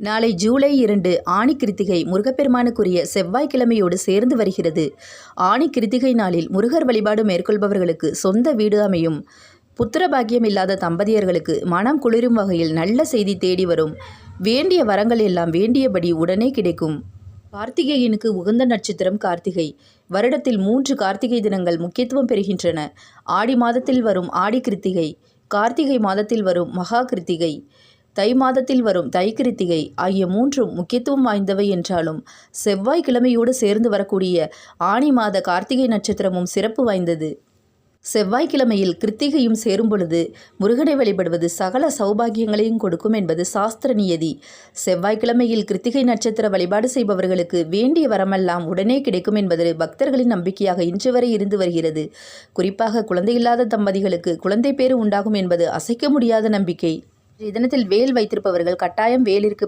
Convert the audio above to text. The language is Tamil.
நாளை ஜூலை 2 ஆனி கிருத்திகை முருகப்பெருமானுக்குரிய செவ்வாய்க்கிழமையோடு சேர்ந்து வருகிறது. ஆனி கிருத்திகை நாளில் முருகர் வழிபாடு மேற்கொள்பவர்களுக்கு சொந்த வீடு அமையும். புத்திர பாக்கியம் இல்லாத தம்பதியர்களுக்கு மனம் குளிரும் வகையில் நல்ல செய்தி தேடி வரும். வேண்டிய வரங்கள் எல்லாம் வேண்டியபடி உடனே கிடைக்கும். கார்த்திகேயனுக்கு உகந்த நட்சத்திரம் கார்த்திகை. வருடத்தில் 3 கார்த்திகை தினங்கள் முக்கியத்துவம் பெறுகின்றன. ஆடி மாதத்தில் வரும் ஆடி கிருத்திகை, கார்த்திகை மாதத்தில் வரும் மகா கிருத்திகை, தை மாதத்தில் வரும் தை கிருத்திகை ஆகிய 3ம் முக்கியத்துவம் வாய்ந்தவை என்றாலும் செவ்வாய்க்கிழமையோடு சேர்ந்து வரக்கூடிய ஆனி மாத கார்த்திகை நட்சத்திரமும் சிறப்பு வாய்ந்தது. செவ்வாய்க்கிழமையில் கிருத்திகையும் சேரும் பொழுது முருகனை வழிபடுவது சகல சௌபாகியங்களையும் கொடுக்கும் என்பது சாஸ்திர நியதி. செவ்வாய்க்கிழமையில் கிருத்திகை நட்சத்திர வழிபாடு செய்பவர்களுக்கு வேண்டிய வரமெல்லாம் உடனே கிடைக்கும் என்பது பக்தர்களின் நம்பிக்கையாக இன்று வரை இருந்து வருகிறது. குறிப்பாக குழந்தையில்லாத தம்பதிகளுக்கு குழந்தை பேறு உண்டாகும் என்பது அசைக்க முடியாத நம்பிக்கை. தினத்தில் வேல் வைத்திருப்பவர்கள் கட்டாயம் வேலிற்கு